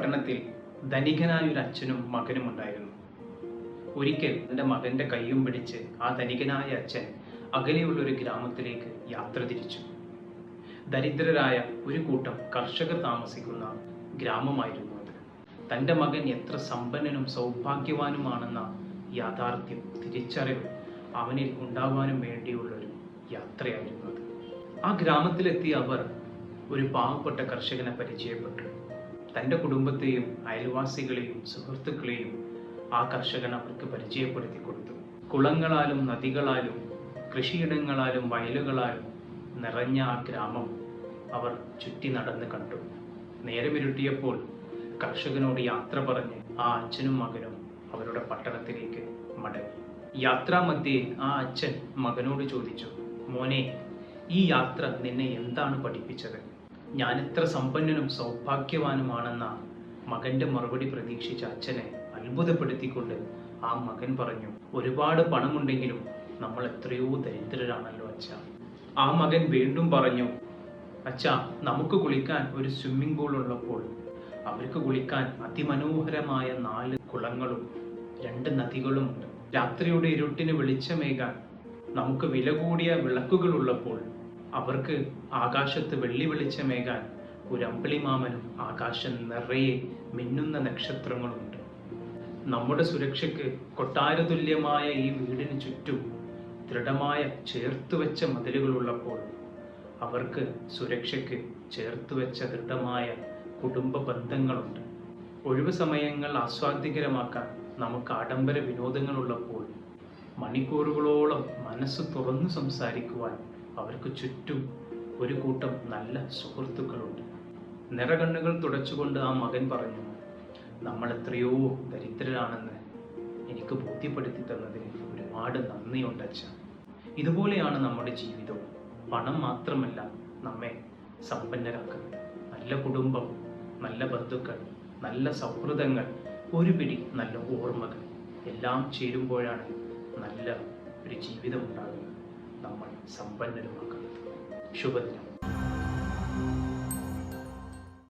പട്ടണത്തിൽ ധനികനായ ഒരു അച്ഛനും മകനും ഉണ്ടായിരുന്നു. ഒരിക്കൽ തൻ്റെ മകൻ്റെ കൈയും പിടിച്ച് ആ ധനികനായ അച്ഛൻ അകലെയുള്ള ഒരു ഗ്രാമത്തിലേക്ക് യാത്ര തിരിച്ചു. ദരിദ്രരായ ഒരു കൂട്ടം കർഷകർ താമസിക്കുന്ന ഗ്രാമമായിരുന്നു അത്. തൻ്റെ മകൻ എത്ര സമ്പന്നനും സൗഭാഗ്യവാനുമാണെന്ന യാഥാർത്ഥ്യം തിരിച്ചറിവ് അവനിൽ ഉണ്ടാവാനും വേണ്ടിയുള്ളൊരു യാത്രയായിരുന്നു അത്. ആ ഗ്രാമത്തിലെത്തിയ അവർ ഒരു പാവപ്പെട്ട കർഷകനെ പരിചയപ്പെട്ടു. തൻ്റെ കുടുംബത്തെയും അയൽവാസികളെയും സുഹൃത്തുക്കളെയും ആ കർഷകൻ അവർക്ക് പരിചയപ്പെടുത്തി കൊടുത്തു. കുളങ്ങളാലും നദികളാലും കൃഷിയിടങ്ങളാലും വയലുകളാലും നിറഞ്ഞ ആ ഗ്രാമം അവർ ചുറ്റി നടന്ന് കണ്ടു. നേരമിരുട്ടിയപ്പോൾ കർഷകനോട് യാത്ര പറഞ്ഞ് ആ അച്ഛനും മകനും അവരുടെ പട്ടണത്തിലേക്ക് മടങ്ങി. യാത്രാമധ്യേ ആ അച്ഛൻ മകനോട് ചോദിച്ചു, മോനെ, ഈ യാത്ര നിന്നെ എന്താണ് പഠിപ്പിച്ചത്? ഞാൻ എത്ര സമ്പന്നനും സൗഭാഗ്യവാനുമാണെന്ന മകന്റെ മറുപടി പ്രതീക്ഷിച്ച അച്ഛനെ അത്ഭുതപ്പെടുത്തിക്കൊണ്ട് ആ മകൻ പറഞ്ഞു, ഒരുപാട് പണമുണ്ടെങ്കിലും നമ്മൾ എത്രയോ ദരിദ്രരാണല്ലോ അച്ഛ. ആ മകൻ വീണ്ടും പറഞ്ഞു, അച്ഛാ, നമുക്ക് കുളിക്കാൻ ഒരു സ്വിമ്മിംഗ് പൂൾ ഉള്ളപ്പോൾ അവർക്ക് കുളിക്കാൻ അതിമനോഹരമായ 4 കുളങ്ങളും 2 നദികളുമുണ്ട്. രാത്രിയുടെ ഇരുട്ടിന് വെളിച്ചമേകാൻ നമുക്ക് വില കൂടിയ വിളക്കുകൾ ഉള്ളപ്പോൾ അവർക്ക് ആകാശത്ത് വെള്ളി വെളിച്ചമേകാൻ ഒരു അമ്പിളിമാമനും ആകാശം നിറയെ മിന്നുന്ന നക്ഷത്രങ്ങളുമുണ്ട്. നമ്മുടെ സുരക്ഷയ്ക്ക് കൊട്ടാരതുല്യമായ ഈ വീടിന് ചുറ്റും ദൃഢമായ ചേർത്തുവെച്ച മതിലുകളുള്ളപ്പോൾ അവർക്ക് സുരക്ഷയ്ക്ക് ചേർത്തുവെച്ച ദൃഢമായ കുടുംബ ബന്ധങ്ങളുണ്ട്. ഒഴിവു സമയങ്ങൾ ആസ്വാദ്യകരമാക്കാൻ നമുക്ക് ആഡംബര വിനോദങ്ങളുള്ളപ്പോൾ മണിക്കൂറുകളോളം മനസ്സ് തുറന്നു സംസാരിക്കുവാൻ അവർക്ക് ചുറ്റും ഒരു കൂട്ടം നല്ല സുഹൃത്തുക്കളുണ്ട്. നിറകണ്ണുകൾ തുടച്ചുകൊണ്ട് ആ മകൻ പറഞ്ഞു, നമ്മൾ എത്രയോ ദരിദ്രരാണെന്ന് എനിക്ക് ബോധ്യപ്പെടുത്തി തന്നതിന് ഒരുപാട് നന്ദിയുണ്ട് അച്ഛ. ഇതുപോലെയാണ് നമ്മുടെ ജീവിതവും. പണം മാത്രമല്ല നമ്മെ സമ്പന്നരാക്കുന്നത്. നല്ല കുടുംബം, നല്ല ബന്ധുക്കൾ, നല്ല സൗഹൃദങ്ങൾ, ഒരു പിടി നല്ല ഓർമ്മകൾ എല്ലാം ചേരുമ്പോഴാണ് നല്ല ഒരു ജീവിതം ഉണ്ടാകുന്നത്, നമ്മൾ സമ്പന്നരുമാക്കുന്നത്. ശുഭദിനം.